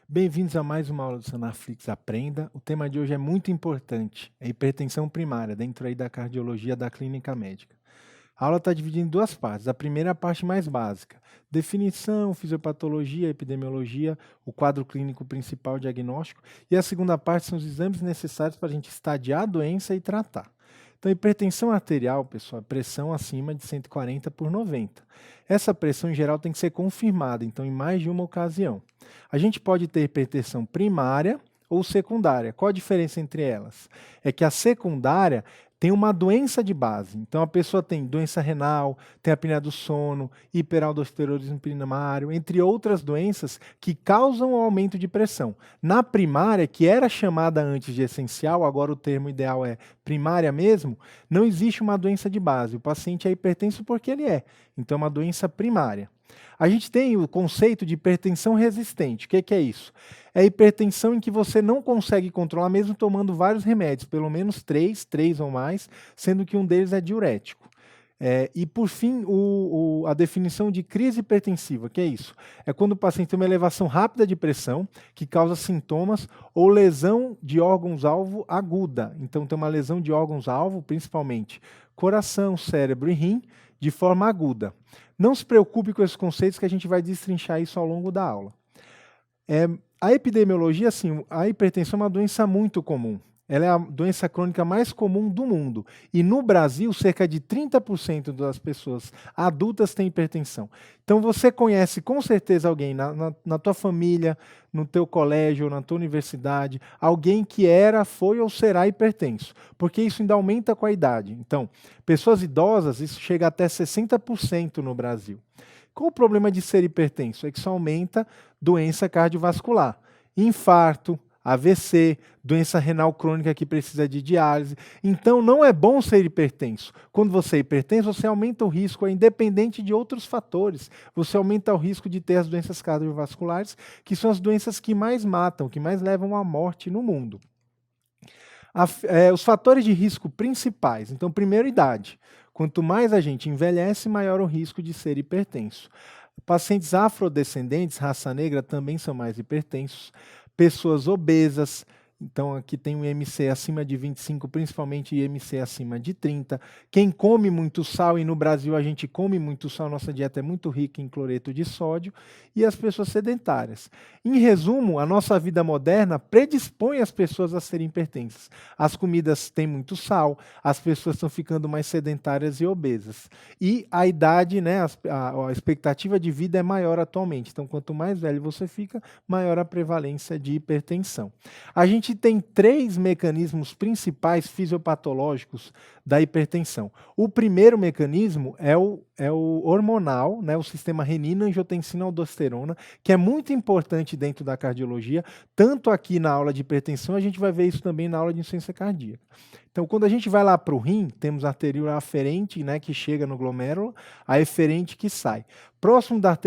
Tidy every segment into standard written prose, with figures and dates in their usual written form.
Bem-vindos a mais uma aula do Sanaflix Aprenda. O tema de hoje é muito importante, é hipertensão primária, dentro aí da cardiologia da clínica médica. A aula está dividida em duas partes. A primeira é a parte mais básica, definição, fisiopatologia, epidemiologia, o quadro clínico principal, diagnóstico, e a segunda parte são os exames necessários para a gente estadiar a doença e tratar. Então, hipertensão arterial, pessoal, é pressão acima de 140 por 90. Essa pressão, em geral, tem que ser confirmada, então, em mais de uma ocasião. A gente pode ter hipertensão primária ou secundária. Qual a diferença entre elas? É que a secundária tem uma doença de base. Então, a pessoa tem doença renal, tem apneia do sono, hiperaldosteronismo primário, entre outras doenças que causam o aumento de pressão. Na primária, que era chamada antes de essencial, agora o termo ideal é primária mesmo, não existe uma doença de base. O paciente é hipertenso porque ele é. Então, é uma doença primária. A gente tem o conceito de hipertensão resistente. O que é isso? É a hipertensão em que você não consegue controlar mesmo tomando vários remédios, pelo menos três ou mais, sendo que um deles é diurético. E, por fim, a definição de crise hipertensiva, que é isso? É quando o paciente tem uma elevação rápida de pressão, que causa sintomas, ou lesão de órgãos-alvo aguda. Então, tem uma lesão de órgãos-alvo, principalmente coração, cérebro e rim, de forma aguda. Não se preocupe com esses conceitos, que a gente vai destrinchar isso ao longo da aula. A epidemiologia, assim, a hipertensão é uma doença muito comum. Ela é a doença crônica mais comum do mundo. E no Brasil, cerca de 30% das pessoas adultas têm hipertensão. Então você conhece com certeza alguém na tua família, no teu colégio, na tua universidade, alguém que era, foi ou será hipertenso. Porque isso ainda aumenta com a idade. Então, pessoas idosas, isso chega até 60% no Brasil. Qual o problema de ser hipertenso? É que isso aumenta doença cardiovascular, infarto, AVC, doença renal crônica que precisa de diálise. Então, não é bom ser hipertenso. Quando você é hipertenso, você aumenta o risco, independente de outros fatores. Você aumenta o risco de ter as doenças cardiovasculares, que são as doenças que mais matam, que mais levam à morte no mundo. Os fatores de risco principais. Então, primeiro, idade. Quanto mais a gente envelhece, maior o risco de ser hipertenso. Pacientes afrodescendentes, raça negra, também são mais hipertensos. Pessoas obesas, então aqui tem um IMC acima de 25, principalmente IMC acima de 30. Quem come muito sal, e no Brasil a gente come muito sal, nossa dieta é muito rica em cloreto de sódio, e as pessoas sedentárias. Em resumo, a nossa vida moderna predispõe as pessoas a serem hipertensas. As comidas têm muito sal, as pessoas estão ficando mais sedentárias e obesas. E a idade, né, a expectativa de vida é maior atualmente. Então, quanto mais velho você fica, maior a prevalência de hipertensão. A gente tem três mecanismos principais fisiopatológicos da hipertensão. O primeiro mecanismo é o hormonal, né, o sistema renina, angiotensina, aldosterona, que é muito importante dentro da cardiologia, tanto aqui na aula de hipertensão, a gente vai ver isso também na aula de insuficiência cardíaca. Então, quando a gente vai lá para o rim, temos a arteríola aferente, né, que chega no glomérulo, a eferente que sai. Próximo da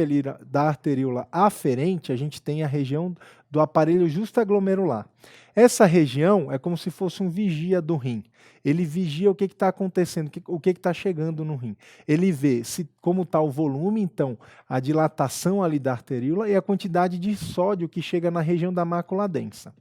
arteríola aferente, a gente tem a região do aparelho justaglomerular. Essa região é como se fosse um vigia do rim. Ele vigia o que está acontecendo, o que está chegando no rim. Ele vê como está o volume, então, a dilatação ali da arteríola e a quantidade de sódio que chega na região da mácula densa.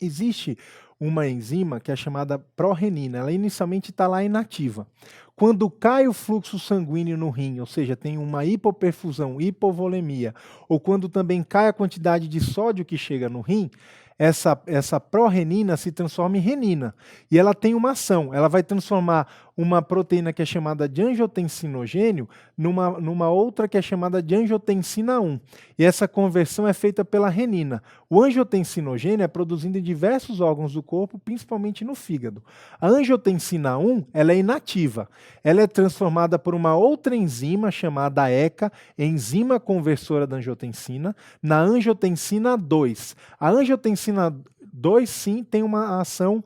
Existe uma enzima que é chamada pró-renina. Ela inicialmente está lá inativa. Quando cai o fluxo sanguíneo no rim, ou seja, tem uma hipoperfusão, hipovolemia, ou quando também cai a quantidade de sódio que chega no rim, essa pró-renina se transforma em renina. E ela tem uma ação, ela vai transformar uma proteína que é chamada de angiotensinogênio numa outra que é chamada de angiotensina 1. E essa conversão é feita pela renina. O angiotensinogênio é produzido em diversos órgãos do corpo, principalmente no fígado. A angiotensina 1 ela é inativa. Ela é transformada por uma outra enzima chamada ECA, enzima conversora da angiotensina, na angiotensina 2. A angiotensina 2, sim, tem uma ação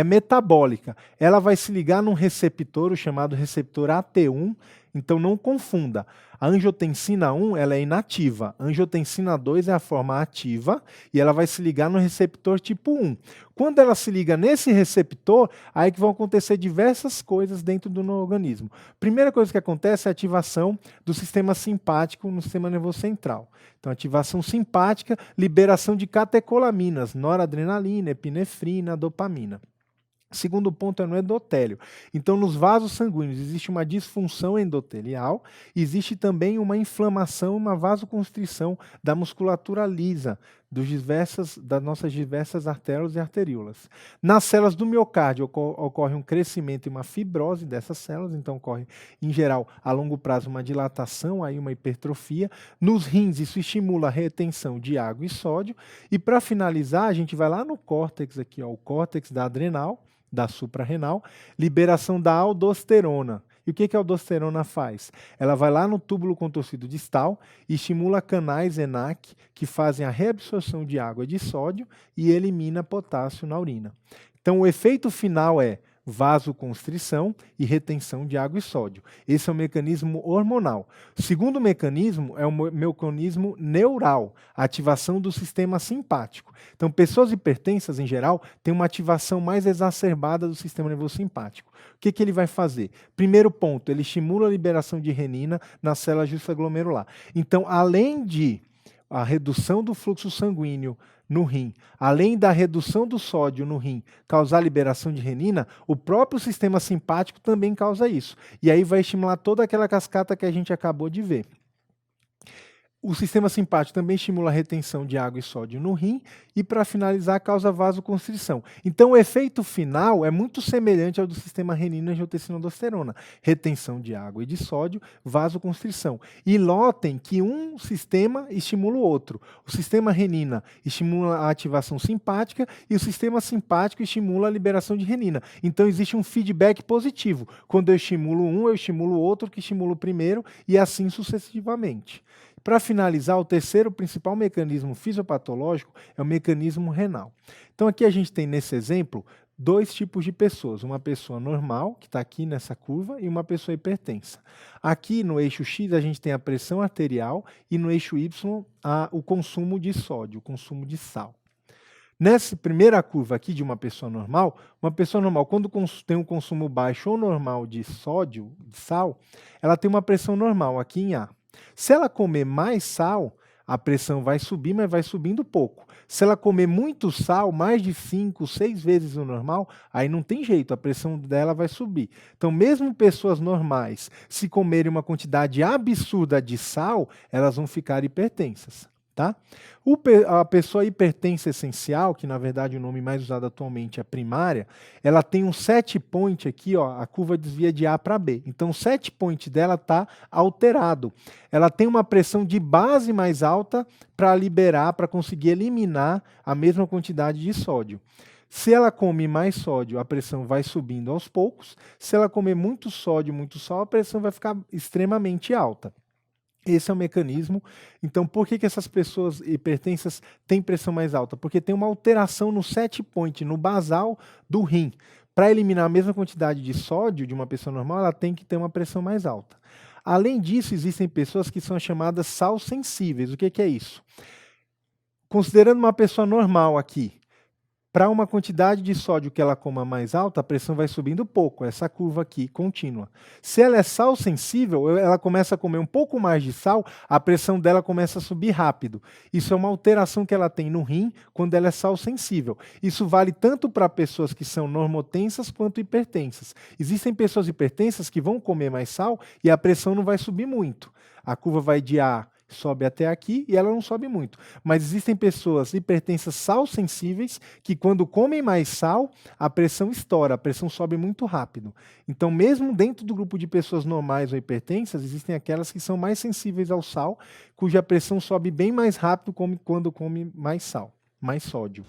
metabólica. Ela vai se ligar num receptor, o chamado receptor AT1, Então não confunda. A angiotensina 1 ela é inativa, a angiotensina 2 é a forma ativa e ela vai se ligar no receptor tipo 1. Quando ela se liga nesse receptor, aí que vão acontecer diversas coisas dentro do organismo. Primeira coisa que acontece é a ativação do sistema simpático no sistema nervoso central. Então, ativação simpática, liberação de catecolaminas, noradrenalina, epinefrina, dopamina. Segundo ponto é no endotélio. Então, nos vasos sanguíneos existe uma disfunção endotelial, existe também uma inflamação, uma vasoconstrição da musculatura lisa, das nossas diversas artérias e arteríolas. Nas células do miocárdio ocorre um crescimento e uma fibrose dessas células, então ocorre, em geral, a longo prazo, uma dilatação, aí uma hipertrofia. Nos rins, isso estimula a retenção de água e sódio. E para finalizar, a gente vai lá no córtex, aqui, ó, o córtex da adrenal, da suprarrenal, liberação da aldosterona. E o que a aldosterona faz? Ela vai lá no túbulo contorcido distal e estimula canais ENaC que fazem a reabsorção de água e de sódio e elimina potássio na urina. Então, o efeito final é vasoconstrição e retenção de água e sódio. Esse é o mecanismo hormonal. O segundo mecanismo é o mecanismo neural, a ativação do sistema simpático. Então, pessoas hipertensas, em geral, têm uma ativação mais exacerbada do sistema nervoso simpático. O que ele vai fazer? Primeiro ponto, ele estimula a liberação de renina na célula justa-glomerular. Então, além de a redução do fluxo sanguíneo no rim, além da redução do sódio no rim causar liberação de renina, o próprio sistema simpático também causa isso. E aí vai estimular toda aquela cascata que a gente acabou de ver. O sistema simpático também estimula a retenção de água e sódio no rim e, para finalizar, causa vasoconstrição. Então, o efeito final é muito semelhante ao do sistema renina-angiotensina-aldosterona. Retenção de água e de sódio, vasoconstrição. E notem que um sistema estimula o outro. O sistema renina estimula a ativação simpática e o sistema simpático estimula a liberação de renina. Então, existe um feedback positivo. Quando eu estimulo um, eu estimulo o outro, que estimula o primeiro, e assim sucessivamente. Para finalizar, o terceiro principal mecanismo fisiopatológico é o mecanismo renal. Então, aqui a gente tem, nesse exemplo, dois tipos de pessoas. Uma pessoa normal, que está aqui nessa curva, e uma pessoa hipertensa. Aqui no eixo X, a gente tem a pressão arterial e no eixo Y, o consumo de sódio, o consumo de sal. Nessa primeira curva aqui de uma pessoa normal, quando tem um consumo baixo ou normal de sódio, de sal, ela tem uma pressão normal aqui em A. Se ela comer mais sal, a pressão vai subir, mas vai subindo pouco. Se ela comer muito sal, mais de 5, 6 vezes o normal, aí não tem jeito, a pressão dela vai subir. Então, mesmo pessoas normais, se comerem uma quantidade absurda de sal, elas vão ficar hipertensas. Tá? A pessoa hipertensa essencial, que na verdade o nome mais usado atualmente é primária, ela tem um set point aqui, ó, a curva desvia de A para B. Então o set point dela está alterado. Ela tem uma pressão de base mais alta para liberar, para conseguir eliminar a mesma quantidade de sódio. Se ela come mais sódio, a pressão vai subindo aos poucos. Se ela comer muito sódio, muito sal, a pressão vai ficar extremamente alta. Esse é o mecanismo. Então, por que essas pessoas hipertensas têm pressão mais alta? Porque tem uma alteração no set point, no basal do rim. Para eliminar a mesma quantidade de sódio de uma pessoa normal, ela tem que ter uma pressão mais alta. Além disso, existem pessoas que são chamadas sal sensíveis. O que é isso? Considerando uma pessoa normal aqui, para uma quantidade de sódio que ela coma mais alta, a pressão vai subindo pouco, essa curva aqui, contínua. Se ela é sal sensível, ela começa a comer um pouco mais de sal, a pressão dela começa a subir rápido. Isso é uma alteração que ela tem no rim quando ela é sal sensível. Isso vale tanto para pessoas que são normotensas quanto hipertensas. Existem pessoas hipertensas que vão comer mais sal e a pressão não vai subir muito. A curva vai de A sobe até aqui e ela não sobe muito. Mas existem pessoas hipertensas sal sensíveis que quando comem mais sal, a pressão estoura, a pressão sobe muito rápido. Então, mesmo dentro do grupo de pessoas normais ou hipertensas, existem aquelas que são mais sensíveis ao sal, cuja pressão sobe bem mais rápido quando come mais sal, mais sódio.